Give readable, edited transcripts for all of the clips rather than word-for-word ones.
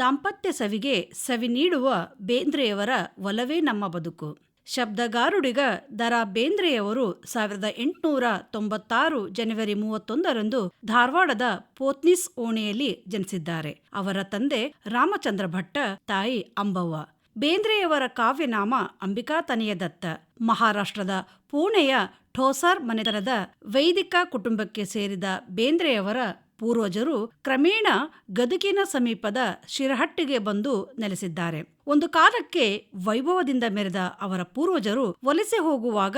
ದಾಂಪತ್ಯ ಸವಿಗೆ ಸವಿ ನೀಡುವ ಬೇಂದ್ರೆಯವರ ಒಲವೇ ನಮ್ಮ ಬದುಕು. ಶಬ್ದಗಾರುಡಿಗ ದ.ರಾ ಬೇಂದ್ರೆಯವರು 1896 ಜನವರಿ 31ರಂದು ಧಾರವಾಡದ ಪೋತ್ನಿಸ್ ಓಣಿಯಲ್ಲಿ ಜನಿಸಿದ್ದಾರೆ. ಅವರ ತಂದೆ ರಾಮಚಂದ್ರ ಭಟ್ಟ, ತಾಯಿ ಅಂಬವ್ವ. ಬೇಂದ್ರೆಯವರ ಕಾವ್ಯನಾಮ ಅಂಬಿಕಾತನಯ ದತ್ತ. ಮಹಾರಾಷ್ಟ್ರದ ಪುಣೆಯ ಠೋಸರ್ ಮನೆತನದ ವೈದಿಕ ಕುಟುಂಬಕ್ಕೆ ಸೇರಿದ ಬೇಂದ್ರೆಯವರ ಪೂರ್ವಜರು ಕ್ರಮೇಣ ಗದಗಿನ ಸಮೀಪದ ಶಿರಹಟ್ಟಿಗೆ ಬಂದು ನೆಲೆಸಿದ್ದಾರೆ. ಒಂದು ಕಾಲಕ್ಕೆ ವೈಭವದಿಂದ ಮೆರೆದ ಅವರ ಪೂರ್ವಜರು ವಲಸೆ ಹೋಗುವಾಗ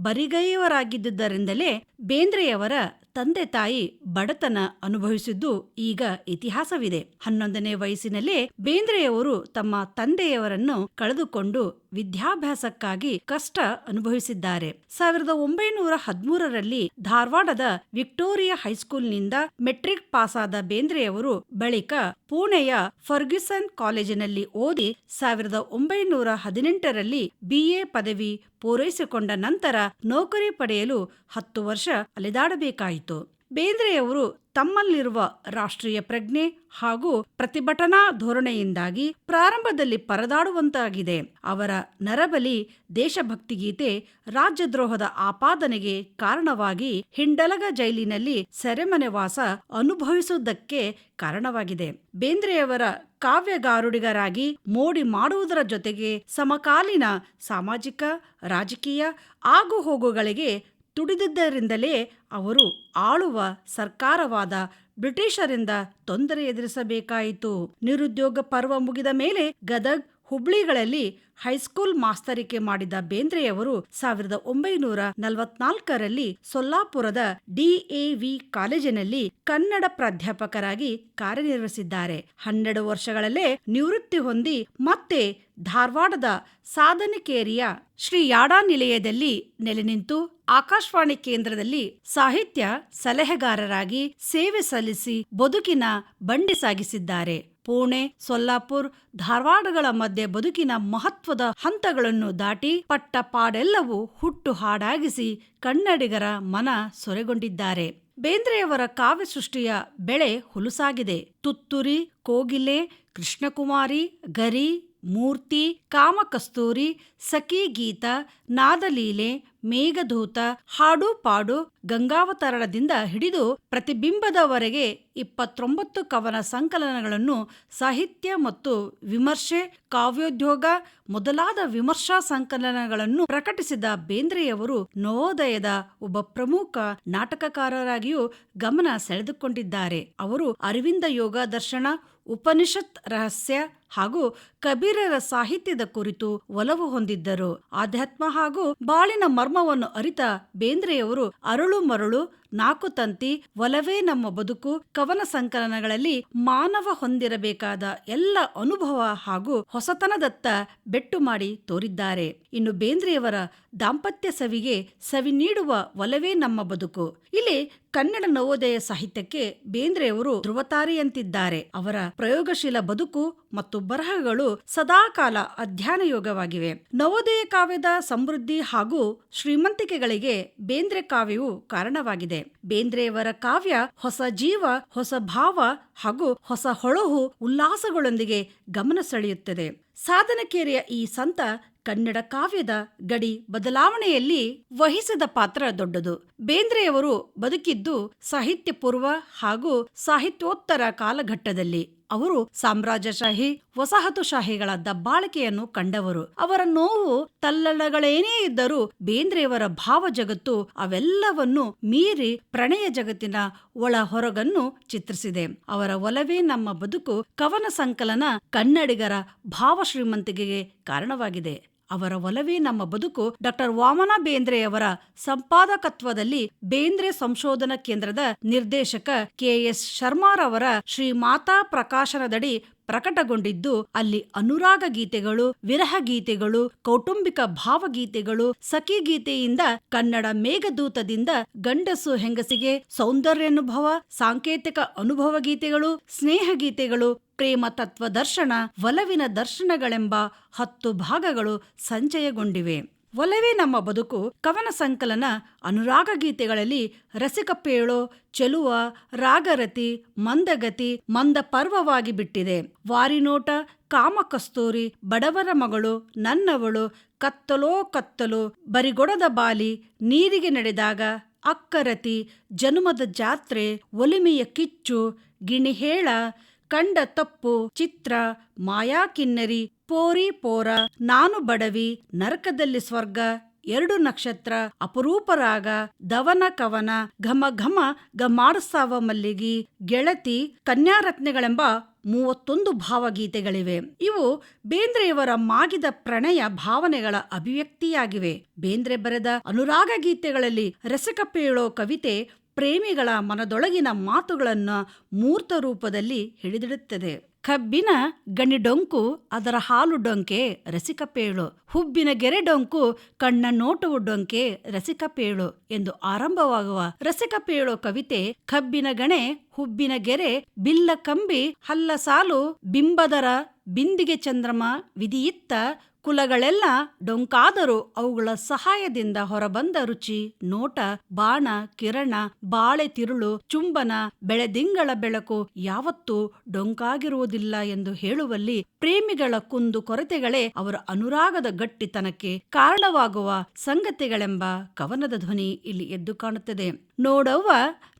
ಬರಿಗೈಯವರಾಗಿದ್ದುದರಿಂದಲೇ ಬೇಂದ್ರೆಯವರ ತಂದೆ ತಾಯಿ ಬಡತನ ಅನುಭವಿಸಿದ್ದು ಈಗ ಇತಿಹಾಸವಿದೆ. 11ನೇ ವಯಸ್ಸಿನಲ್ಲೇ ಬೇಂದ್ರೆಯವರು ತಮ್ಮ ತಂದೆಯವರನ್ನು ಕಳೆದುಕೊಂಡು ವಿದ್ಯಾಭ್ಯಾಸಕ್ಕಾಗಿ ಕಷ್ಟ ಅನುಭವಿಸಿದ್ದಾರೆ. 1913ರಲ್ಲಿ ಧಾರವಾಡದ ವಿಕ್ಟೋರಿಯಾ ಹೈಸ್ಕೂಲ್ನಿಂದ ಮೆಟ್ರಿಕ್ ಪಾಸಾದ ಬೇಂದ್ರೆಯವರು ಬಳಿಕ ಪುಣೆಯ ಫರ್ಗ್ಯೂಸನ್ ಕಾಲೇಜಿನಲ್ಲಿ ಓದಿ 1918ರಲ್ಲಿ BA ಪದವಿ ಪೂರೈಸಿಕೊಂಡ ನಂತರ ನೌಕರಿ ಪಡೆಯಲು 10 ವರ್ಷ ಅಲೆದಾಡಬೇಕಾಯಿತು. ಬೇಂದ್ರೆಯವರು ತಮ್ಮಲ್ಲಿರುವ ರಾಷ್ಟ್ರೀಯ ಪ್ರಜ್ಞೆ ಹಾಗೂ ಪ್ರತಿಭಟನಾ ಧೋರಣೆಯಿಂದಾಗಿ ಪ್ರಾರಂಭದಲ್ಲಿ ಪರದಾಡುವಂತಾಗಿದೆ. ಅವರ ನರಬಲಿ ದೇಶಭಕ್ತಿ ಗೀತೆ ರಾಜ್ಯದ್ರೋಹದ ಆಪಾದನೆಗೆ ಕಾರಣವಾಗಿ ಹಿಂಡಲಗ ಜೈಲಿನಲ್ಲಿ ಸೆರೆಮನೆ ವಾಸ ಅನುಭವಿಸುವುದಕ್ಕೆ ಕಾರಣವಾಗಿದೆ. ಬೇಂದ್ರೆಯವರ ಕಾವ್ಯಗಾರುಡಿಗರಾಗಿ ಮೋಡಿ ಮಾಡುವುದರ ಜೊತೆಗೆ ಸಮಕಾಲೀನ ಸಾಮಾಜಿಕ ರಾಜಕೀಯ ಆಗುಹೋಗುಗಳಿಗೆ ತುಡಿದಿದ್ದರಿಂದಲೇ ಅವರು ಆಳುವ ಸರ್ಕಾರವಾದ ಬ್ರಿಟಿಷರಿಂದ ತೊಂದರೆ ಎದುರಿಸಬೇಕಾಯಿತು. ನಿರುದ್ಯೋಗ ಪರ್ವ ಮುಗಿದ ಮೇಲೆ ಗದಗ್, ಹುಬ್ಳಿಗಳಲ್ಲಿ ಹೈಸ್ಕೂಲ್ ಮಾಸ್ತರಿಕೆ ಮಾಡಿದ ಬೇಂದ್ರೆಯವರು 1944ರಲ್ಲಿ ಸೊಲ್ಲಾಪುರದ DAV ಕಾಲೇಜಿನಲ್ಲಿ ಕನ್ನಡ ಪ್ರಾಧ್ಯಾಪಕರಾಗಿ ಕಾರ್ಯನಿರ್ವಹಿಸಿದ್ದಾರೆ. 12 ವರ್ಷಗಳಲ್ಲೇ ನಿವೃತ್ತಿ ಹೊಂದಿ ಮತ್ತೆ ಧಾರವಾಡದ ಸಾಧನಕೇರಿಯ ಶ್ರೀ ಯಾಡಾ ನಿಲಯದಲ್ಲಿ ನೆಲೆ ನಿಂತು ಆಕಾಶವಾಣಿ ಕೇಂದ್ರದಲ್ಲಿ ಸಾಹಿತ್ಯ ಸಲಹೆಗಾರರಾಗಿ ಸೇವೆ ಸಲ್ಲಿಸಿ ಬದುಕಿನ ಬಂಡಿ ಸಾಗಿಸಿದ್ದಾರೆ. ಪುಣೆ, ಸೊಲ್ಲಾಪುರ್, ಧಾರವಾಡಗಳ ಮಧ್ಯೆ ಬದುಕಿನ ಮಹತ್ವದ ಹಂತಗಳನ್ನು ದಾಟಿ ಪಟ್ಟ ಪಾಡೆಲ್ಲವೂ ಹುಟ್ಟು ಹಾಡಾಗಿಸಿ ಕನ್ನಡಿಗರ ಮನ ಸೊರೆಗೊಂಡಿದ್ದಾರೆ. ಬೇಂದ್ರೆಯವರ ಕಾವ್ಯ ಸೃಷ್ಟಿಯ ಬೆಳೆ ಹುಲುಸಾಗಿದೆ. ತುತ್ತೂರಿ, ಕೋಗಿಲೆ, ಕೃಷ್ಣಕುಮಾರಿ, ಗರಿ, ಮೂರ್ತಿ, ಕಾಮಕಸ್ತೂರಿ, ಸಖಿ ಗೀತ, ನಾದಲೀಲೆ, ಮೇಘದೂತ, ಹಾಡು ಪಾಡು, ಗಂಗಾವತರಣದಿಂದ ಹಿಡಿದು ಪ್ರತಿಬಿಂಬದವರೆಗೆ 29 ಕವನ ಸಂಕಲನಗಳನ್ನು, ಸಾಹಿತ್ಯ ಮತ್ತು ವಿಮರ್ಶೆ, ಕಾವ್ಯೋದ್ಯೋಗ ಮೊದಲಾದ ವಿಮರ್ಶಾ ಸಂಕಲನಗಳನ್ನು ಪ್ರಕಟಿಸಿದ ಬೇಂದ್ರೆಯವರು ನವೋದಯದ ಒಬ್ಬ ಪ್ರಮುಖ ನಾಟಕಕಾರರಾಗಿಯೂ ಗಮನ ಸೆಳೆದುಕೊಂಡಿದ್ದಾರೆ. ಅವರು ಅರವಿಂದ ಯೋಗ ದರ್ಶನ, ಉಪನಿಷತ್ ರಹಸ್ಯ ಹಾಗೂ ಕಬೀರರ ಸಾಹಿತ್ಯದ ಕುರಿತು ಒಲವು ಹೊಂದಿದ್ದರು. ಆಧ್ಯಾತ್ಮ ಹಾಗೂ ಬಾಳಿನ ಮರ್ಮವನ್ನು ಅರಿತ ಬೇಂದ್ರೆಯವರು ಅರಳು ಮರಳು, ನಾಲ್ಕು ತಂತಿ, ಒಲವೇ ನಮ್ಮ ಬದುಕು ಕವನ ಸಂಕಲನಗಳಲ್ಲಿ ಮಾನವ ಹೊಂದಿರಬೇಕಾದ ಎಲ್ಲ ಅನುಭವ ಹಾಗೂ ಹೊಸತನದತ್ತ ಬೆಟ್ಟು ಮಾಡಿ ತೋರಿದ್ದಾರೆ. ಇನ್ನು ಬೇಂದ್ರೆಯವರ ದಾಂಪತ್ಯ ಸವಿಗೆ ಸವಿ ನೀಡುವ ಒಲವೇ ನಮ್ಮ ಬದುಕು. ಇಲ್ಲಿ ಕನ್ನಡ ನವೋದಯ ಸಾಹಿತ್ಯಕ್ಕೆ ಬೇಂದ್ರೆಯವರು ಧ್ರುವತಾರೆಯಂತಿದ್ದಾರೆ. ಅವರ ಪ್ರಯೋಗಶೀಲ ಬದುಕು ಮತ್ತು ಬರಹಗಳು ಸದಾಕಾಲ ಅಧ್ಯಯನಯೋಗ್ಯವಾಗಿವೆ. ನವೋದಯ ಕಾವ್ಯದ ಸಮೃದ್ಧಿ ಹಾಗೂ ಶ್ರೀಮಂತಿಕೆಗಳಿಗೆ ಬೇಂದ್ರೆ ಕಾವ್ಯವು ಕಾರಣವಾಗಿದೆ. ಬೇಂದ್ರೆಯವರ ಕಾವ್ಯ ಹೊಸ ಜೀವ, ಹೊಸ ಭಾವ ಹಾಗೂ ಹೊಸ ಹೊಳಹು ಉಲ್ಲಾಸಗಳೊಂದಿಗೆ ಗಮನ ಸೆಳೆಯುತ್ತದೆ. ಸಾಧನಕೇರಿಯ ಈ ಸಂತ ಕನ್ನಡ ಕಾವ್ಯದ ಗಡಿ ಬದಲಾವಣೆಯಲ್ಲಿ ವಹಿಸಿದ ಪಾತ್ರ ದೊಡ್ಡದು. ಬೇಂದ್ರೆಯವರು ಬದುಕಿದ್ದು ಸಾಹಿತ್ಯ ಪೂರ್ವ ಹಾಗೂ ಸಾಹಿತ್ಯೋತ್ತರ ಕಾಲಘಟ್ಟದಲ್ಲಿ. ಅವರು ಸಾಮ್ರಾಜ್ಯಶಾಹಿ, ವಸಾಹತುಶಾಹಿಗಳ ದಬ್ಬಾಳಿಕೆಯನ್ನು ಕಂಡವರು. ಅವರ ನೋವು ತಲ್ಲಣಗಳೇನೇ ಇದ್ದರೂ ಬೇಂದ್ರೆಯವರ ಭಾವ ಜಗತ್ತು ಅವೆಲ್ಲವನ್ನು ಮೀರಿ ಪ್ರಣಯ ಜಗತ್ತಿನ ಒಳ ಹೊರಗನ್ನು ಚಿತ್ರಿಸಿದೆ. ಅವರ ಒಲವೇ ನಮ್ಮ ಬದುಕು ಕವನ ಸಂಕಲನ ಕನ್ನಡಿಗರ ಭಾವ ಶ್ರೀಮಂತಿಕೆಗೆ ಕಾರಣವಾಗಿದೆ. ಅವರ ಒಲವೇ ನಮ್ಮ ಬದುಕು ಡಾಕ್ಟರ್ ವಾಮನ ಬೇಂದ್ರೆಯವರ ಸಂಪಾದಕತ್ವದಲ್ಲಿ ಬೇಂದ್ರೆ ಸಂಶೋಧನಾ ಕೇಂದ್ರದ ನಿರ್ದೇಶಕ KS ಶರ್ಮಾರವರ ಶ್ರೀ ಮಾತಾ ಪ್ರಕಾಶನದಡಿ ಪ್ರಕಟಗೊಂಡಿದ್ದು, ಅಲ್ಲಿ ಅನುರಾಗ ಗೀತೆಗಳು, ವಿರಹ ಗೀತೆಗಳು, ಕೌಟುಂಬಿಕ ಭಾವಗೀತೆಗಳು, ಸಖಿ ಗೀತೆಯಿಂದ ಕನ್ನಡ ಮೇಘದೂತದಿಂದ ಗಂಡಸು ಹೆಂಗಸಿಗೆ ಸೌಂದರ್ಯಾನುಭವ, ಸಾಂಕೇತಿಕ ಅನುಭವ ಗೀತೆಗಳು, ಸ್ನೇಹ ಗೀತೆಗಳು, ಪ್ರೇಮ ತತ್ವ ದರ್ಶನ, ಒಲವಿನ ದರ್ಶನಗಳೆಂಬ 10 ಭಾಗಗಳು ಸಂಚಯಗೊಂಡಿವೆ. ಒಲವೇ ನಮ್ಮ ಬದುಕು ಕವನ ಸಂಕಲನ ಅನುರಾಗ ಗೀತೆಗಳಲ್ಲಿ ರಸಿಕಪ್ಪೇಳೋ ಚೆಲುವ, ರಾಗರತಿ, ಮಂದಗತಿ, ಮಂದ ಪರ್ವವಾಗಿ ಬಿಟ್ಟಿದೆ. ವಾರಿನೋಟ, ಕಾಮಕಸ್ತೂರಿ, ಬಡವರ ಮಗಳು, ನನ್ನವಳು, ಕತ್ತಲೋ ಕತ್ತಲು, ಬರಿಗೊಡದ ಬಾಲಿ, ನೀರಿಗೆ ನಡೆದಾಗ, ಅಕ್ಕರತಿ, ಜನುಮದ ಜಾತ್ರೆ, ಒಲಿಮೆಯ ಕಿಚ್ಚು, ಗಿಣಿಹೇಳ, ಕಂಡ ತಪ್ಪು, ಚಿತ್ರ, ಮಾಯಾಕಿನ್ನರಿ, ಪೋರಿ ಪೋರ, ನಾನು ಬಡವಿ, ನರಕದಲ್ಲಿ ಸ್ವರ್ಗ, 2 ನಕ್ಷತ್ರ, ಅಪರೂಪ ರಾಗ, ದವನ ಕವನ, ಘಮ ಘಮ ಗಮಾಡಸಾವ ಮಲ್ಲಿಗಿ, ಗೆಳತಿ, ಕನ್ಯಾರತ್ನೆಗಳೆಂಬ 31 ಭಾವಗೀತೆಗಳಿವೆ. ಇವು ಬೇಂದ್ರೆಯವರ ಮಾಗಿದ ಪ್ರಣಯ ಭಾವನೆಗಳ ಅಭಿವ್ಯಕ್ತಿಯಾಗಿವೆ. ಬೇಂದ್ರೆ ಬರೆದ ಅನುರಾಗ ಗೀತೆಗಳಲ್ಲಿ ರಸಿಕಪ್ಪೇಳೋ ಕವಿತೆ ಪ್ರೇಮಿಗಳ ಮನದೊಳಗಿನ ಮಾತುಗಳನ್ನು ಮೂರ್ತ ರೂಪದಲ್ಲಿ ಹಿಡಿದಿಡುತ್ತದೆ. ಕಬ್ಬಿನ ಗಣಿಡೊಂಕು ಅದರ ಹಾಲು ಡೊಂಕೆ ರಸಿಕಪ್ಪೇಳು, ಹುಬ್ಬಿನ ಗೆರೆ ಡೊಂಕು ಕಣ್ಣ ನೋಟವು ಡೊಂಕೆ ರಸಿಕಪ್ಪೇಳು ಎಂದು ಆರಂಭವಾಗುವ ರಸಿಕಪ್ಪೇಳೋ ಕವಿತೆ ಕಬ್ಬಿನ ಗಣೆ, ಹುಬ್ಬಿನ ಗೆರೆ, ಬಿಲ್ಲ ಕಂಬಿ, ಹಲ್ಲ ಸಾಲು, ಬಿಂಬದರ, ಬಿಂದಿಗೆ ಚಂದ್ರಮ, ವಿಧಿಯಿತ್ತ ಕುಲಗಳೆಲ್ಲ ಡೊಂಕಾದರೂ ಅವುಗಳ ಸಹಾಯದಿಂದ ಹೊರಬಂದ ರುಚಿ, ನೋಟ, ಬಾಣ, ಕಿರಣ, ಬಾಳೆ ತಿರುಳು, ಚುಂಬನ, ಬೆಳೆದಿಂಗಳ ಬೆಳಕು ಯಾವತ್ತೂ ಡೊಂಕಾಗಿರುವುದಿಲ್ಲ ಎಂದು ಹೇಳುವಲ್ಲಿ ಪ್ರೇಮಿಗಳ ಕುಂದು ಕೊರತೆಗಳೇ ಅವರ ಅನುರಾಗದ ಗಟ್ಟಿತನಕ್ಕೆ ಕಾರಣವಾಗುವ ಸಂಗತಿಗಳೆಂಬ ಕವನದ ಧ್ವನಿ ಇಲ್ಲಿ ಎದ್ದು ಕಾಣುತ್ತದೆ. ನೋಡವ್ವ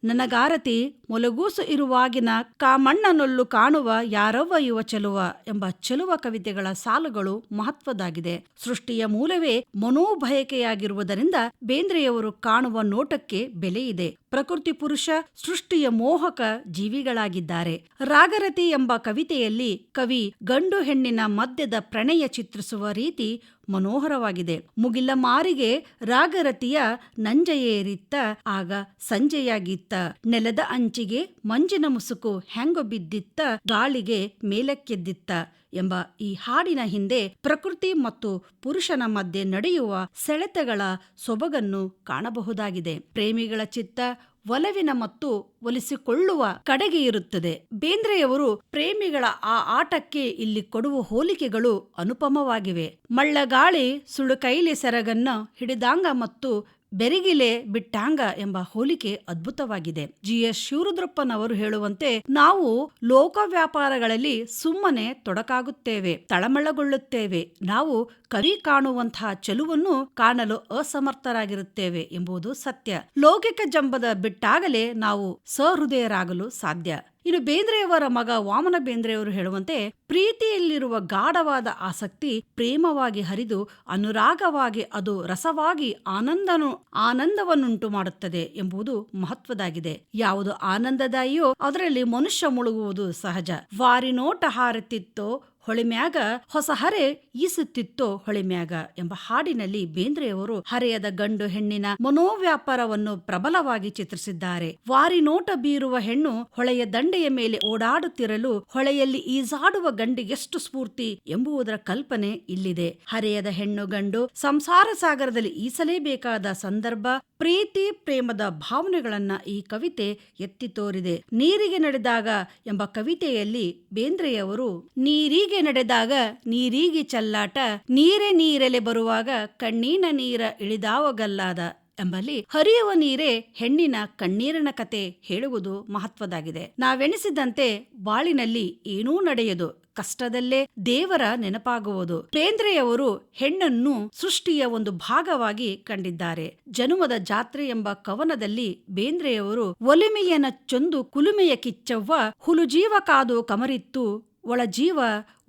ನನಗಾರತಿ, ಮೊಲಗೂಸು ಇರುವಾಗಿನ ಕಾಮಣ್ಣನೊಲ್ಲು ಕಾಣುವ ಯಾರವ್ವ ಯುವ ಚೆಲುವ ಎಂಬ ಚೆಲುವ ಕವಿತೆಗಳ ಸಾಲುಗಳು ಮಹತ್ವದಾಗಿದೆ. ಸೃಷ್ಟಿಯ ಮೂಲವೇ ಮನೋಭಯಕೆಯಾಗಿರುವುದರಿಂದ ಬೇಂದ್ರೆಯವರು ಕಾಣುವ ನೋಟಕ್ಕೆ ಬೆಲೆ ಇದೆ. ಪ್ರಕೃತಿ ಪುರುಷ ಸೃಷ್ಟಿಯ ಮೋಹಕ ಜೀವಿಗಳಾಗಿದ್ದಾರೆ. ರಾಗರತಿ ಎಂಬ ಕವಿತೆಯಲ್ಲಿ ಕವಿ ಗಂಡು ಹೆಣ್ಣಿನ ಮಧ್ಯದ ಪ್ರಣಯ ಚಿತ್ರಿಸುವ ರೀತಿ ಮನೋಹರವಾಗಿದೆ. ಮುಗಿಲ ಮಾರಿಗೆ ರಾಗರತಿಯ ನಂಜೆಯೇರಿತ್ತ, ಆಗ ಸಂಜೆಯಾಗಿತ್ತ, ನೆಲದ ಅಂಚಿಗೆ ಮಂಜಿನ ಮುಸುಕು ಹೆಂಗೊ ಬಿದ್ದಿತ್ತ, ಗಾಳಿಗೆ ಮೇಲಕ್ಕೆದ್ದಿತ್ತ ಎಂಬ ಈ ಹಾಡಿನ ಹಿಂದೆ ಪ್ರಕೃತಿ ಮತ್ತು ಪುರುಷನ ಮಧ್ಯೆ ನಡೆಯುವ ಸೆಳೆತಗಳ ಸೊಬಗನ್ನು ಕಾಣಬಹುದಾಗಿದೆ. ಪ್ರೇಮಿಗಳ ಚಿತ್ತ ಒಲವಿನ ಮತ್ತು ಒಲಿಸಿಕೊಳ್ಳುವ ಕಡೆಗೆ ಇರುತ್ತದೆ. ಬೇಂದ್ರೆಯವರು ಪ್ರೇಮಿಗಳ ಆ ಆಟಕ್ಕೆ ಇಲ್ಲಿ ಕೊಡುವ ಹೋಲಿಕೆಗಳು ಅನುಪಮವಾಗಿವೆ. ಮಳ್ಳಗಾಳಿ ಸುಳುಕೈಲಿ ಸೆರಗನ್ನು ಹಿಡಿದಾಂಗ ಮತ್ತು ಬೆರಿಗಿಲೆ ಬಿಟ್ಟಾಂಗ ಎಂಬ ಹೋಲಿಕೆ ಅದ್ಭುತವಾಗಿದೆ. GS ಶಿವರುದ್ರಪ್ಪನವರು ಹೇಳುವಂತೆ, ನಾವು ಲೋಕ ವ್ಯಾಪಾರಗಳಲ್ಲಿ ಸುಮ್ಮನೆ ತೊಡಕಾಗುತ್ತೇವೆ, ತಳಮಳಗೊಳ್ಳುತ್ತೇವೆ. ನಾವು ಕವಿ ಕಾಣುವಂತಹ ಚೆಲುವನ್ನು ಕಾಣಲು ಅಸಮರ್ಥರಾಗಿರುತ್ತೇವೆ ಎಂಬುದು ಸತ್ಯ. ಲೌಕಿಕ ಜಂಬದ ಬಿಟ್ಟಾಗಲೇ ನಾವು ಸಹೃದಯರಾಗಲು ಸಾಧ್ಯ. ಇನ್ನು ಬೇಂದ್ರೆಯವರ ಮಗ ವಾಮನ ಬೇಂದ್ರೆಯವರು ಹೇಳುವಂತೆ, ಪ್ರೀತಿಯಲ್ಲಿರುವ ಗಾಢವಾದ ಆಸಕ್ತಿ ಪ್ರೇಮವಾಗಿ ಹರಿದು ಅನುರಾಗವಾಗಿ ಅದು ರಸವಾಗಿ ಆನಂದವನ್ನುಂಟು ಮಾಡುತ್ತದೆ ಎಂಬುದು ಮಹತ್ವದಾಗಿದೆ. ಯಾವುದು ಆನಂದದಾಯಿಯೋ ಅದರಲ್ಲಿ ಮನುಷ್ಯ ಮುಳುಗುವುದು ಸಹಜ. ವಾರಿನೋಟ ಹಾರುತ್ತಿತ್ತೋ ಹೊಳಿಮ್ಯಾಗ, ಹೊಸ ಹರೆ ಈಸುತ್ತಿತ್ತೋ ಹೊಳಿಮ್ಯಾಗ ಎಂಬ ಹಾಡಿನಲ್ಲಿ ಬೇಂದ್ರೆಯವರು ಹರೆಯದ ಗಂಡು ಹೆಣ್ಣಿನ ಮನೋವ್ಯಾಪಾರವನ್ನು ಪ್ರಬಲವಾಗಿ ಚಿತ್ರಿಸಿದ್ದಾರೆ. ವಾರಿನೋಟ ಬೀರುವ ಹೆಣ್ಣು ಹೊಳೆಯ ದಂಡೆಯ ಮೇಲೆ ಓಡಾಡುತ್ತಿರಲು ಹೊಳೆಯಲ್ಲಿ ಈಜಾಡುವ ಗಂಡಿಗೆಷ್ಟು ಸ್ಫೂರ್ತಿ ಎಂಬುದರ ಕಲ್ಪನೆ ಇಲ್ಲಿದೆ. ಹರೆಯದ ಹೆಣ್ಣು ಗಂಡು ಸಂಸಾರ ಸಾಗರದಲ್ಲಿ ಈಸಲೇಬೇಕಾದ ಸಂದರ್ಭ, ಪ್ರೀತಿ ಪ್ರೇಮದ ಭಾವನೆಗಳನ್ನ ಈ ಕವಿತೆ ಎತ್ತಿ ತೋರಿದೆ. ನೀರಿಗೆ ನಡೆದಾಗ ಎಂಬ ಕವಿತೆಯಲ್ಲಿ ಬೇಂದ್ರೆಯವರು ನೀರಿಗೆ ನಡೆದಾಗ ನೀರಿಗೆ ಚಲ್ಲಾಟ, ನೀರೇ ನೀರೆಲೆ ಬರುವಾಗ ಕಣ್ಣೀನ ನೀರ ಇಳಿದಾವಗಲ್ಲಾದ ಎಂಬಲ್ಲಿ ಹರಿಯುವ ನೀರೇ ಹೆಣ್ಣಿನ ಕಣ್ಣೀರಿನ ಕತೆ ಹೇಳುವುದು ಮಹತ್ವದಾಗಿದೆ. ನಾವೆಣಿಸಿದಂತೆ ಬಾಳಿನಲ್ಲಿ ಏನೂ ನಡೆಯದು, ಕಷ್ಟದಲ್ಲೇ ದೇವರ ನೆನಪಾಗುವುದು. ಬೇಂದ್ರೆಯವರು ಹೆಣ್ಣನ್ನು ಸೃಷ್ಟಿಯ ಒಂದು ಭಾಗವಾಗಿ ಕಂಡಿದ್ದಾರೆ. ಜನುಮದ ಜಾತ್ರೆ ಎಂಬ ಕವನದಲ್ಲಿ ಬೇಂದ್ರೆಯವರು ಒಲಿಮೆಯನ ಚೊಂದು ಕುಲುಮೆಯ ಕಿಚ್ಚವ್ವ, ಹುಲುಜೀವ ಕಾದು ಕಮರಿತ್ತು, ಒಳ ಜೀವ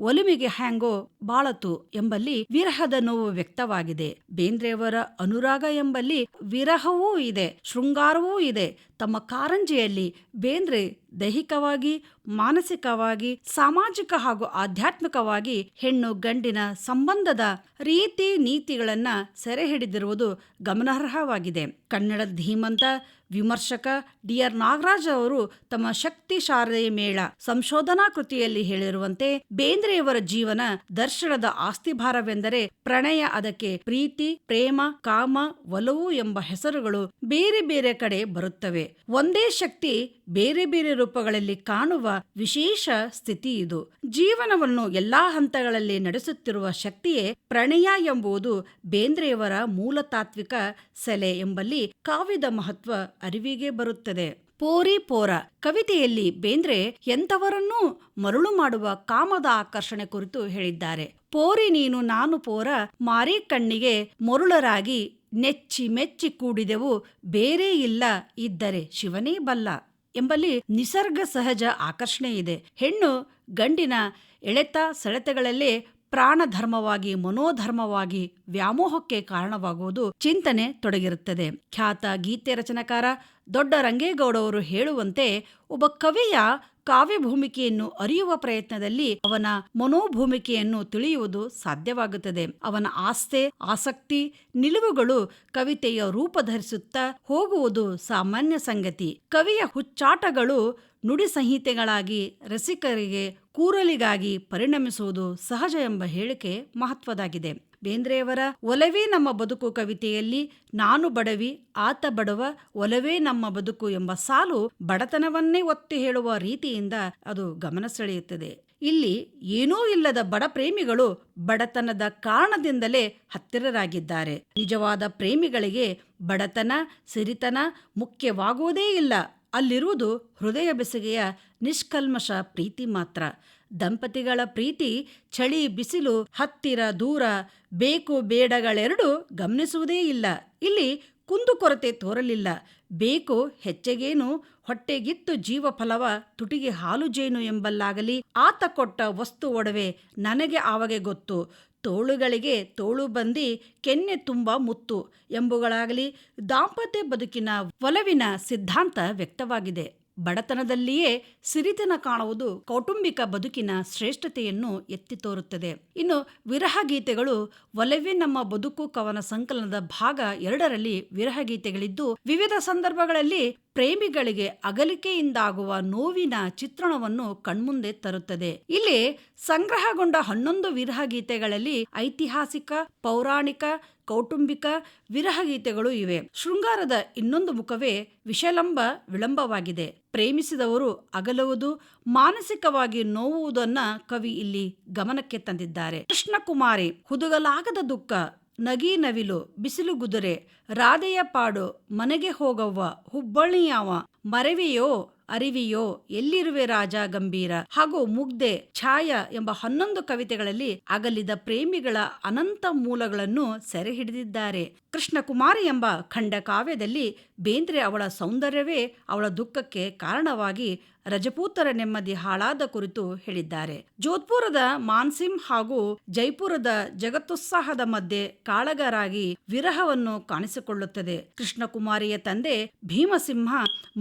ಒಲಿಮೆಗೆ ಹ್ಯಾಂಗೋ ಬಾಳತು ಎಂಬಲ್ಲಿ ವಿರಹದ ನೋವು ವ್ಯಕ್ತವಾಗಿದೆ. ಬೇಂದ್ರೆಯವರ ಅನುರಾಗ ಎಂಬಲ್ಲಿ ವಿರಹವೂ ಇದೆ, ಶೃಂಗಾರವೂ ಇದೆ. ತಮ್ಮ ಕಾರಂಜಿಯಲ್ಲಿ ಬೇಂದ್ರೆ ದೈಹಿಕವಾಗಿ, ಮಾನಸಿಕವಾಗಿ, ಸಾಮಾಜಿಕ ಹಾಗೂ ಆಧ್ಯಾತ್ಮಿಕವಾಗಿ ಹೆಣ್ಣು ಗಂಡಿನ ಸಂಬಂಧದ ರೀತಿ ನೀತಿಗಳನ್ನ ಸೆರೆ ಹಿಡಿದಿರುವುದು ಗಮನಾರ್ಹವಾಗಿದೆ. ಕನ್ನಡದ ಧೀಮಂತ ವಿಮರ್ಶಕ ಡಿ.ಆರ್. ನಾಗರಾಜ್ ಅವರು ತಮ್ಮ ಶಕ್ತಿ ಶಾರದೆ ಮೇಳ ಸಂಶೋಧನಾ ಕೃತಿಯಲ್ಲಿ ಹೇಳಿರುವಂತೆ ಬೇಂದ್ರೆಯವರ ಜೀವನ ದರ್ಶನದ ಆಸ್ತಿಭಾರವೆಂದರೆ ಪ್ರಣಯ, ಅದಕ್ಕೆ ಪ್ರೀತಿ, ಪ್ರೇಮ, ಕಾಮ, ಒಲವು ಎಂಬ ಹೆಸರುಗಳು ಬೇರೆ ಬೇರೆ ಕಡೆ ಬರುತ್ತವೆ. ಒಂದೇ ಶಕ್ತಿ ಬೇರೆ ಬೇರೆ ರೂಪಗಳಲ್ಲಿ ಕಾಣುವ ವಿಶೇಷ ಸ್ಥಿತಿ ಇದು. ಜೀವನವನ್ನು ಎಲ್ಲಾ ಹಂತಗಳಲ್ಲಿ ನಡೆಸುತ್ತಿರುವ ಶಕ್ತಿಯೇ ಪ್ರಣಯ ಎಂಬುದು ಬೇಂದ್ರೆಯವರ ಮೂಲ ತಾತ್ವಿಕ ಸೆಲೆ ಎಂಬಲ್ಲಿ ಕಾವ್ಯದ ಮಹತ್ವ ಅರಿವಿಗೆ ಬರುತ್ತದೆ. ಪೋರಿ ಪೋರ ಕವಿತೆಯಲ್ಲಿ ಬೇಂದ್ರೆ ಎಂಥವರನ್ನೂ ಮರುಳು ಮಾಡುವ ಕಾಮದ ಆಕರ್ಷಣೆ ಕುರಿತು ಹೇಳಿದ್ದಾರೆ. ಪೋರಿ ನೀನು ನಾನು ಪೋರ ಮಾರಿ ಕಣ್ಣಿಗೆ ಮರುಳರಾಗಿ ನೆಚ್ಚಿ ಮೆಚ್ಚಿ ಕೂಡಿದೆವು, ಬೇರೆ ಇಲ್ಲ ಇದ್ದರೆ ಶಿವನೇ ಬಲ್ಲ ಎಂಬಲ್ಲಿ ನಿಸರ್ಗ ಸಹಜ ಆಕರ್ಷಣೆ ಇದೆ. ಹೆಣ್ಣು ಗಂಡಿನ ಎಳೆತ ಸೆಳೆತಗಳಲ್ಲೇ ಪ್ರಾಣಧರ್ಮವಾಗಿ ಮನೋಧರ್ಮವಾಗಿ ವ್ಯಾಮೋಹಕ್ಕೆ ಕಾರಣವಾಗುವುದು ಚಿಂತನೆ ತೊಡಗಿರುತ್ತದೆ. ಖ್ಯಾತ ಗೀತೆ ರಚನಕಾರ ದೊಡ್ಡ ರಂಗೇಗೌಡವರು ಹೇಳುವಂತೆ, ಒಬ್ಬ ಕವಿಯ ಕಾವ್ಯ ಭೂಮಿಕೆಯನ್ನು ಅರಿಯುವ ಪ್ರಯತ್ನದಲ್ಲಿ ಅವನ ಮನೋಭೂಮಿಕೆಯನ್ನು ತಿಳಿಯುವುದು ಸಾಧ್ಯವಾಗುತ್ತದೆ. ಅವನ ಆಸ್ಥೆ, ಆಸಕ್ತಿ, ನಿಲುವುಗಳು ಕವಿತೆಯ ರೂಪ ಧರಿಸುತ್ತಾ ಹೋಗುವುದು ಸಾಮಾನ್ಯ ಸಂಗತಿ. ಕವಿಯ ಹುಚ್ಚಾಟಗಳು ನುಡಿ ಸಂಹಿತೆಗಳಾಗಿ ರಸಿಕರಿಗೆ ಕೂರಲಿಗಾಗಿ ಪರಿಣಮಿಸುವುದು ಸಹಜ ಎಂಬ ಹೇಳಿಕೆ ಮಹತ್ವದಾಗಿದೆ. ಬೇಂದ್ರೆಯವರ ಒಲವೇ ನಮ್ಮ ಬದುಕು ಕವಿತೆಯಲ್ಲಿ ನಾನು ಬಡವಿ ಆತ ಬಡವ ಒಲವೇ ನಮ್ಮ ಬದುಕು ಎಂಬ ಸಾಲು ಬಡತನವನ್ನೇ ಒತ್ತಿ ಹೇಳುವ ರೀತಿಯಿಂದ ಅದು ಗಮನ ಸೆಳೆಯುತ್ತದೆ. ಇಲ್ಲಿ ಏನೂ ಇಲ್ಲದ ಬಡ ಪ್ರೇಮಿಗಳು ಬಡತನದ ಕಾರಣದಿಂದಲೇ ಹತ್ತಿರರಾಗಿದ್ದಾರೆ. ನಿಜವಾದ ಪ್ರೇಮಿಗಳಿಗೆ ಬಡತನ ಸಿರಿತನ ಮುಖ್ಯವಾಗುವುದೇ ಇಲ್ಲ. ಅಲ್ಲಿರುವುದು ಹೃದಯ ಬೆಸುಗೆಯ ನಿಷ್ಕಲ್ಮಶ ಪ್ರೀತಿ ಮಾತ್ರ. ದಂಪತಿಗಳ ಪ್ರೀತಿ ಚಳಿ ಬಿಸಿಲು ಹತ್ತಿರ ದೂರ ಬೇಕು ಬೇಡಗಳೆರಡು ಗಮನಿಸುವುದೇ ಇಲ್ಲ. ಇಲ್ಲಿ ಕುಂದುಕೊರತೆ ತೋರಲಿಲ್ಲ. ಬೇಕು ಹೆಚ್ಚೆಗೇನು ಹೊಟ್ಟೆಗಿತ್ತು ಜೀವ ಫಲವ ತುಟಿಗೆ ಹಾಲು ಜೇನು ಎಂಬಲ್ಲಾಗಲಿ, ಆತ ಕೊಟ್ಟ ವಸ್ತು ಒಡವೆ ನನಗೆ ಆವಗೆ ಗೊತ್ತು, ತೋಳುಗಳಿಗೆ ತೋಳು ಬಂದಿ ಕೆನ್ನೆ ತುಂಬ ಮುತ್ತು ಎಂಬುಗಳಾಗಲಿ ದಾಂಪತ್ಯ ಬದುಕಿನ ಒಲವಿನ ಸಿದ್ಧಾಂತ ವ್ಯಕ್ತವಾಗಿದೆ. ಬಡತನದಲ್ಲಿಯೇ ಸಿರಿತನ ಕಾಣುವುದು ಕೌಟುಂಬಿಕ ಬದುಕಿನ ಶ್ರೇಷ್ಠತೆಯನ್ನು ಎತ್ತಿ ತೋರುತ್ತದೆ. ಇನ್ನು ವಿರಹ ಗೀತೆಗಳು ಒಲವೇ ನಮ್ಮ ಬದುಕು ಕವನ ಸಂಕಲನದ ಭಾಗ 2ರಲ್ಲಿ ವಿರಹ ಗೀತೆಗಳಿದ್ದು, ವಿವಿಧ ಸಂದರ್ಭಗಳಲ್ಲಿ ಪ್ರೇಮಿಗಳಿಗೆ ಅಗಲಿಕೆಯಿಂದಾಗುವ ನೋವಿನ ಚಿತ್ರಣವನ್ನು ಕಣ್ಮುಂದೆ ತರುತ್ತದೆ. ಇಲ್ಲಿ ಸಂಗ್ರಹಗೊಂಡ 11 ವಿರಹ ಗೀತೆಗಳಲ್ಲಿ ಐತಿಹಾಸಿಕ, ಪೌರಾಣಿಕ, ಕೌಟುಂಬಿಕ ವಿರಹ ಗೀತೆಗಳು ಇವೆ. ಶೃಂಗಾರದ ಇನ್ನೊಂದು ಮುಖವೇ ವಿಷಲಂಬ ವಿಳಂಬವಾಗಿದೆ. ಪ್ರೇಮಿಸಿದವರು ಅಗಲುವುದು, ಮಾನಸಿಕವಾಗಿ ನೋವುವುದನ್ನ ಕವಿ ಇಲ್ಲಿ ಗಮನಕ್ಕೆ ತಂದಿದ್ದಾರೆ. ಕೃಷ್ಣಕುಮಾರಿ ಹುದುಗಲಾಗದ ದುಃಖ, ನಗಿ ನವಿಲು, ಬಿಸಿಲು ಗುದುರೆ, ರಾಧೆಯ ಪಾಡು, ಮನೆಗೆ ಹೋಗವ್ವ, ಹುಬ್ಬಳ್ಳಿಯಾವ, ಮರೆವೆಯೋ ಅರಿವಿಯೋ, ಎಲ್ಲಿರುವೆ ರಾಜ ಗಂಭೀರ ಹಾಗೂ ಮುಗ್ಧೆ, ಛಾಯ ಎಂಬ 11 ಕವಿತೆಗಳಲ್ಲಿ ಅಗಲಿದ ಪ್ರೇಮಿಗಳ ಅನಂತ ಮೂಲಗಳನ್ನು ಸೆರೆ ಹಿಡಿದಿದ್ದಾರೆ. ಕೃಷ್ಣಕುಮಾರಿ ಎಂಬ ಖಂಡ ಕಾವ್ಯದಲ್ಲಿ ಬೇಂದ್ರೆ ಅವಳ ಸೌಂದರ್ಯವೇ ಅವಳ ದುಃಖಕ್ಕೆ ಕಾರಣವಾಗಿ ರಜಪೂತರ ನೆಮ್ಮದಿ ಹಾಳಾದ ಕುರಿತು ಹೇಳಿದ್ದಾರೆ. ಜೋಧ್ಪುರದ ಮಾನ್ಸಿಂಗ್ ಹಾಗೂ ಜೈಪುರದ ಜಗತ್ತುತ್ಸಾಹದ ಮಧ್ಯೆ ಕಾಳಗರಾಗಿ ವಿರಹವನ್ನು ಕಾಣಿಸಿಕೊಳ್ಳುತ್ತದೆ. ಕೃಷ್ಣಕುಮಾರಿಯ ತಂದೆ ಭೀಮಸಿಂಹ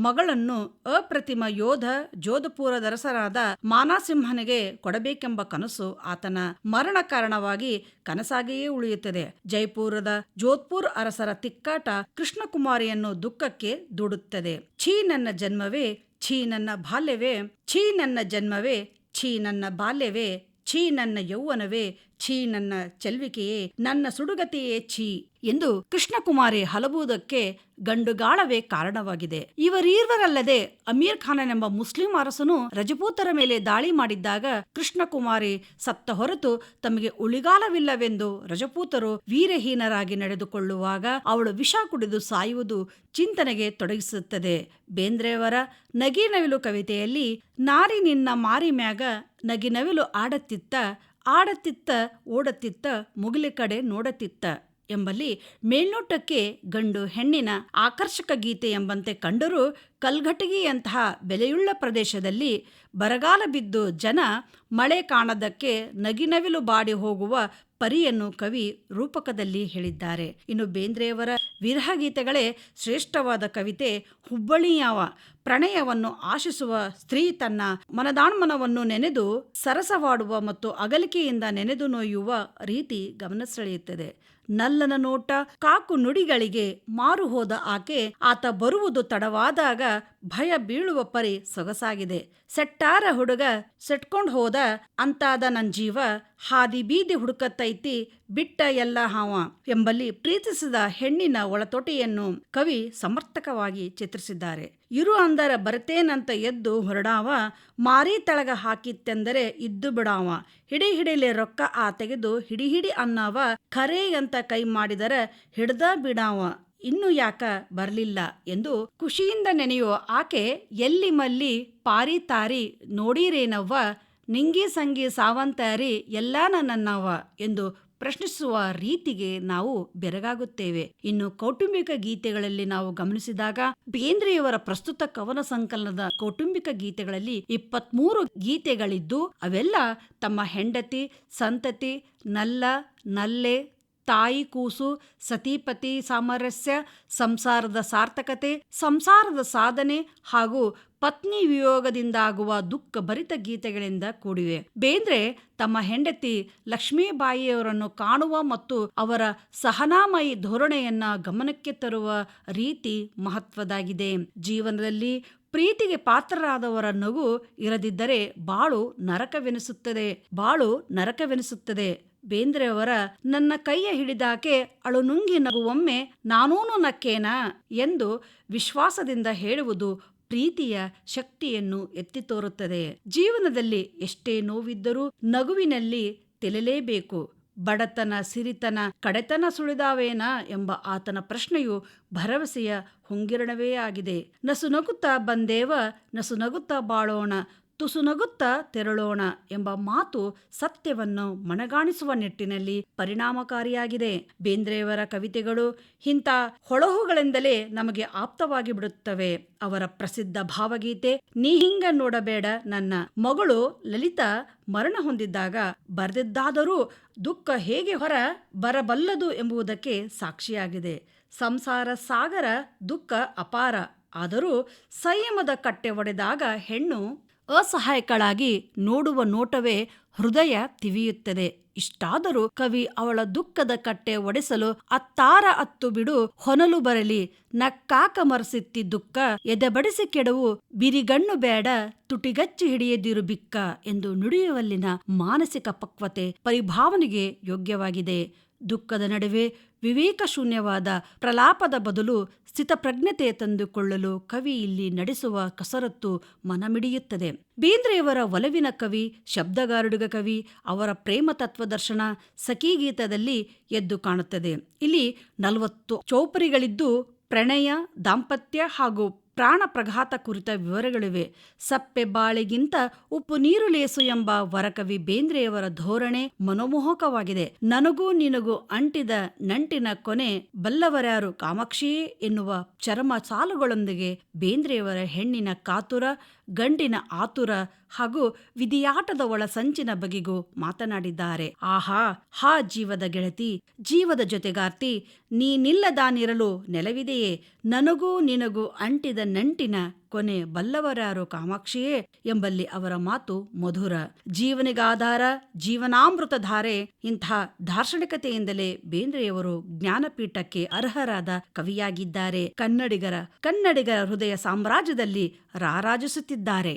ಮಗಳನ್ನು ಅಪ್ರತಿಮ ಯೋಧ ಜೋಧಪುರದರಸರಾದ ಮಾನಸಿಂಹನಿಗೆ ಕೊಡಬೇಕೆಂಬ ಕನಸು ಆತನ ಮರಣ ಕಾರಣವಾಗಿ ಕನಸಾಗಿಯೇ ಉಳಿಯುತ್ತದೆ. ಜೈಪುರದ ಜೋಧ್ಪುರ್ ಅರಸರ ತಿಕ್ಕಾಟ ಕೃಷ್ಣಕುಮಾರಿಯನ್ನು ದುಃಖಕ್ಕೆ ದೂಡುತ್ತದೆ. ಛೀ ನನ್ನ ಜನ್ಮವೇ, ಛೀ ನನ್ನ ಬಾಲ್ಯವೇ, ಛೀ ನನ್ನ ಜನ್ಮವೇ, ಛೀ ನನ್ನ ಬಾಲ್ಯವೇ, ಛೀ ನನ್ನ ಯೌವನವೇ, ಛೀ ನನ್ನ ಚೆಲ್ವಿಕೆಯೇ, ನನ್ನ ಸುಡುಗತಿಯೇ ಛೀ ಎಂದು ಕೃಷ್ಣಕುಮಾರಿ ಹಲಬುವುದಕ್ಕೆ ಗಂಡುಗಾಳವೇ ಕಾರಣವಾಗಿದೆ. ಇವರೀರ್ವರಲ್ಲದೆ ಅಮೀರ್ ಖಾನನೆಂಬ ಮುಸ್ಲಿಂ ಅರಸನು ರಜಪೂತರ ಮೇಲೆ ದಾಳಿ ಮಾಡಿದ್ದಾಗ ಕೃಷ್ಣಕುಮಾರಿ ಸತ್ತ ಹೊರತು ತಮಗೆ ಉಳಿಗಾಲವಿಲ್ಲವೆಂದು ರಜಪೂತರು ವೀರಹೀನರಾಗಿ ನಡೆದುಕೊಳ್ಳುವಾಗ ಅವಳು ವಿಷ ಕುಡಿದು ಸಾಯುವುದು ಚಿಂತನೆಗೆ ತೊಡಗಿಸುತ್ತದೆ. ಬೇಂದ್ರೆಯವರ ನಗಿನವಿಲು ಕವಿತೆಯಲ್ಲಿ ನಾರಿ ನಿನ್ನ ಮಾರಿ ಮ್ಯಾಗ ನಗಿನವಿಲು ಆಡತ್ತಿತ್ತ, ಆಡತ್ತಿತ್ತ ಓಡತ್ತಿತ್ತ ಮುಗಿಲಿ ಕಡೆ ನೋಡತ್ತಿತ್ತ ಎಂಬಲ್ಲಿ ಮೇಲ್ನೋಟಕ್ಕೆ ಗಂಡು ಹೆಣ್ಣಿನ ಆಕರ್ಷಕ ಗೀತೆ ಎಂಬಂತೆ ಕಂಡರೂ ಕಲ್ಘಟಗಿಯಂತಹ ಬೆಲೆಯುಳ್ಳ ಪ್ರದೇಶದಲ್ಲಿ ಬರಗಾಲ ಬಿದ್ದು ಜನ ಮಳೆ ಕಾಣದಕ್ಕೆ ನಗಿನವಿಲು ಬಾಡಿ ಹೋಗುವ ಪರಿಯನ್ನು ಕವಿ ರೂಪಕದಲ್ಲಿ ಹೇಳಿದ್ದಾರೆ. ಇನ್ನು ಬೇಂದ್ರೆಯವರ ವಿರಹ ಗೀತೆಗಳೇ ಶ್ರೇಷ್ಠವಾದ ಕವಿತೆ ಹುಬ್ಬಳ್ಳಿಯಾವ. ಪ್ರಣಯವನ್ನು ಆಶಿಸುವ ಸ್ತ್ರೀ ತನ್ನ ಮನದಾಣ್ಮನವನ್ನು ನೆನೆದು ಸರಸವಾಡುವ ಮತ್ತು ಅಗಲಿಕೆಯಿಂದ ನೆನೆದು ನೋಯುವ ರೀತಿ ಗಮನ ಸೆಳೆಯುತ್ತದೆ. ನಲ್ಲನ ನೋಟ, ಕಾಕು ನುಡಿಗಳಿಗೆ ಮಾರು ಹೋದ ಆಕೆ ಆತ ಬರುವುದು ತಡವಾದಾಗ ಭಯ ಬೀಳುವ ಪರಿ ಸೊಗಸಾಗಿದೆ. ಸೆಟ್ಟಾರ ಹುಡುಗ ಸೆಟ್ಕೊಂಡ್ ಹೋದ ಅಂತಾದ ನನ್ ಜೀವ, ಹಾದಿ ಬೀದಿ ಹುಡುಕತ್ತೈತಿ ಬಿಟ್ಟ ಎಲ್ಲ ಹಾವ ಎಂಬಲ್ಲಿ ಪ್ರೀತಿಸಿದ ಹೆಣ್ಣಿನ ಒಳತೊಟೆಯನ್ನು ಕವಿ ಸಮರ್ಥಕವಾಗಿ ಚಿತ್ರಿಸಿದ್ದಾರೆ. ಇರು ಅಂದರ ಬರ್ತೇನಂತ ಎದ್ದು ಹೊರಡಾವ, ಮಾರಿ ತಳಗ ಹಾಕಿತ್ತೆಂದರೆ ಇದ್ದು ಬಿಡಾವ, ಹಿಡಿ ಹಿಡಿಲೆ ರೊಕ್ಕ ಆ ತೆಗೆದು ಹಿಡಿ ಹಿಡಿ ಅನ್ನವ, ಖರೇ ಅಂತ ಕೈ ಮಾಡಿದರ ಹಿಡ್ದ ಬಿಡಾವ, ಇನ್ನು ಯಾಕ ಬರ್ಲಿಲ್ಲ ಎಂದು ಖುಷಿಯಿಂದ ನೆನೆಯುವ ಆಕೆ ಎಲ್ಲಿ ಮಲ್ಲಿ ಪಾರಿ ತಾರಿ ನೋಡಿರೇನವ್ವ, ನಿಂಗಿ ಸಂಗಿ ಸಾವಂತಾರಿ ಎಲ್ಲಾನ ನನ್ನವ್ವ ಎಂದು ಪ್ರಶ್ನಿಸುವ ರೀತಿಗೆ ನಾವು ಬೆರಗಾಗುತ್ತೇವೆ. ಇನ್ನು ಕೌಟುಂಬಿಕ ಗೀತೆಗಳಲ್ಲಿ ನಾವು ಗಮನಿಸಿದಾಗ ಬೇಂದ್ರೆಯವರ ಪ್ರಸ್ತುತ ಕವನ ಸಂಕಲನದ ಕೌಟುಂಬಿಕ ಗೀತೆಗಳಲ್ಲಿ 23 ಗೀತೆಗಳಿದ್ದು ಅವೆಲ್ಲ ತಮ್ಮ ಹೆಂಡತಿ, ಸಂತತಿ, ನಲ್ಲ, ನಲ್ಲೆ, ತಾಯಿ ಕೂಸು, ಸತಿಪತಿ ಸಾಮರಸ್ಯ, ಸಂಸಾರದ ಸಾರ್ಥಕತೆ, ಸಂಸಾರದ ಸಾಧನೆ ಹಾಗೂ ಪತ್ನಿ ವಿಯೋಗದಿಂದಾಗುವ ದುಃಖ ಭರಿತ ಗೀತೆಗಳಿಂದ ಕೂಡಿವೆ. ಬೇಂದ್ರೆ ತಮ್ಮ ಹೆಂಡತಿ ಲಕ್ಷ್ಮೀಬಾಯಿಯವರನ್ನು ಕಾಣುವ ಮತ್ತು ಅವರ ಸಹನಾಮಯಿ ಧೋರಣೆಯನ್ನ ಗಮನಕ್ಕೆ ತರುವ ರೀತಿ ಮಹತ್ವದಾಗಿದೆ. ಜೀವನದಲ್ಲಿ ಪ್ರೀತಿಗೆ ಪಾತ್ರರಾದವರ ನಗು ಇರದಿದ್ದರೆ ಬಾಳು ನರಕವೆನಿಸುತ್ತದೆ. ಬೇಂದ್ರೆಯವರ ನನ್ನ ಕೈಯ ಹಿಡಿದಾಕೆ ಅಳು ನುಂಗಿ ನಗುವೊಮ್ಮೆ ನಾನೂನು ನಕ್ಕೇನಾ ಎಂದು ವಿಶ್ವಾಸದಿಂದ ಹೇಳುವುದು ಪ್ರೀತಿಯ ಶಕ್ತಿಯನ್ನು ಎತ್ತಿ ತೋರುತ್ತದೆ. ಜೀವನದಲ್ಲಿ ಎಷ್ಟೇ ನೋವಿದ್ದರೂ ನಗುವಿನಲ್ಲಿ ತೆಲೆಲೇಬೇಕು. ಬಡತನ, ಸಿರಿತನ, ಕಡೆತನ ಸುಳಿದಾವೇನಾ ಎಂಬ ಆತನ ಪ್ರಶ್ನೆಯು ಭರವಸೆಯ ಹೊಂಗಿರಣವೇ ಆಗಿದೆ. ನಸುನಗುತ್ತಾ ಬಂದೇವ, ನಸುನಗುತ್ತಾ ಬಾಳೋಣ, ತುಸುನಗುತ್ತಾ ತೆರಳೋಣ ಎಂಬ ಮಾತು ಸತ್ಯವನ್ನು ಮನಗಾಣಿಸುವ ನಿಟ್ಟಿನಲ್ಲಿ ಪರಿಣಾಮಕಾರಿಯಾಗಿದೆ. ಬೇಂದ್ರೆಯವರ ಕವಿತೆಗಳು ಇಂಥ ಹೊಳಹುಗಳಿಂದಲೇ ನಮಗೆ ಆಪ್ತವಾಗಿ ಬಿಡುತ್ತವೆ. ಅವರ ಪ್ರಸಿದ್ಧ ಭಾವಗೀತೆ ನೀ ಹಿಂಗ ನೋಡಬೇಡ ನನ್ನ ಮಗಳು ಲಲಿತಾ ಮರಣ ಹೊಂದಿದ್ದಾಗ ಬರೆದಿದ್ದಾದರೂ ದುಃಖ ಹೇಗೆ ಹೊರ ಬರಬಲ್ಲದು ಎಂಬುದಕ್ಕೆ ಸಾಕ್ಷಿಯಾಗಿದೆ. ಸಂಸಾರ ಸಾಗರ, ದುಃಖ ಅಪಾರ, ಆದರೂ ಸಂಯಮದ ಕಟ್ಟೆ ಒಡೆದಾಗ ಹೆಣ್ಣು ಅಸಹಾಯಕಳಾಗಿ ನೋಡುವ ನೋಟವೇ ಹೃದಯ ತಿವಿಯುತ್ತದೆ. ಇಷ್ಟಾದರೂ ಕವಿ ಅವಳ ದುಃಖದ ಕಟ್ಟೆ ಒಡೆಸಲು ಅತ್ತಾರ ಅತ್ತು ಬಿಡು ಹೊನಲು ಬರಲಿ, ನಕ್ಕಾಕ ಮರಸಿತ್ತಿ ದುಃಖ ಎದೆಬಡಿಸಿ ಕೆಡವು, ಬಿರಿಗಣ್ಣು ಬೇಡ ತುಟಿಗಚ್ಚಿ ಹಿಡಿಯದಿರು ಬಿಕ್ಕ ಎಂದು ನುಡಿಯುವಲ್ಲಿನ ಮಾನಸಿಕ ಪಕ್ವತೆ ಪರಿಭಾವನೆಗೆ ಯೋಗ್ಯವಾಗಿದೆ. ದುಃಖದ ನಡುವೆ ವಿವೇಕ ಶೂನ್ಯವಾದ ಪ್ರಲಾಪದ ಬದಲು ಸ್ಥಿತಪ್ರಜ್ಞತೆ ತಂದುಕೊಳ್ಳಲು ಕವಿ ಇಲ್ಲಿ ನಡೆಸುವ ಕಸರತ್ತು ಮನಮಿಡಿಯುತ್ತದೆ. ಬೇಂದ್ರೆಯವರ ಒಲವಿನ ಕವಿ, ಶಬ್ದಗಾರುಡಿಗ ಕವಿ, ಅವರ ಪ್ರೇಮ ತತ್ವದರ್ಶನ ಸಖೀಗೀತದಲ್ಲಿ ಎದ್ದು ಕಾಣುತ್ತದೆ. ಇಲ್ಲಿ 40 ಚೌಪರಿಗಳಿದ್ದು ಪ್ರಣಯ, ದಾಂಪತ್ಯ ಹಾಗೂ ಪ್ರಾಣ ಪ್ರಘಾತ ಕುರಿತ ವಿವರಗಳಿವೆ. ಸಪ್ಪೆ ಬಾಳೆಗಿಂತ ಉಪ್ಪು ನೀರು ಲೇಸು ಎಂಬ ವರಕವಿ ಬೇಂದ್ರೆಯವರ ಧೋರಣೆ ಮನೋಮೋಹಕವಾಗಿದೆ. ನನಗೂ ನಿನಗೂ ಅಂಟಿದ ನಂಟಿನ ಕೊನೆ ಬಲ್ಲವರ್ಯಾರು ಕಾಮಾಕ್ಷಿಯೇ ಎನ್ನುವ ಚರಮ ಸಾಲುಗಳೊಂದಿಗೆ ಬೇಂದ್ರೆಯವರ ಹೆಣ್ಣಿನ ಕಾತುರ, ಗಂಡಿನ ಆತುರ ಹಾಗೂ ವಿಧಿಯಾಟದ ಒಳ ಸಂಚಿನ ಬಗೆಗೂ ಮಾತನಾಡಿದ್ದಾರೆ. ಆಹಾ, ಹಾ ಜೀವದ ಗೆಳತಿ, ಜೀವದ ಜೊತೆಗಾರ್ತಿ, ನೀನಿಲ್ಲದಾನಿರಲು ನೆಲವಿದೆಯೇ, ನನಗೂ ನಿನಗೂ ಅಂಟಿದ ನಂಟಿನ ಕೊನೆ ಬಲ್ಲವರ್ಯಾರು ಕಾಮಾಕ್ಷಿಯೇ ಎಂಬಲ್ಲಿ ಅವರ ಮಾತು ಮಧುರ. ಜೀವನಿಗಾಧಾರ, ಜೀವನಾಮೃತ ಧಾರೆ. ಇಂಥ ದಾರ್ಶನಿಕತೆಯಿಂದಲೇ ಬೇಂದ್ರೆಯವರು ಜ್ಞಾನಪೀಠಕ್ಕೆ ಅರ್ಹರಾದ ಕವಿಯಾಗಿದ್ದಾರೆ. ಕನ್ನಡಿಗರ ಹೃದಯ ಸಾಮ್ರಾಜ್ಯದಲ್ಲಿ ರಾರಾಜಿಸುತ್ತಿದ್ದಾರೆ.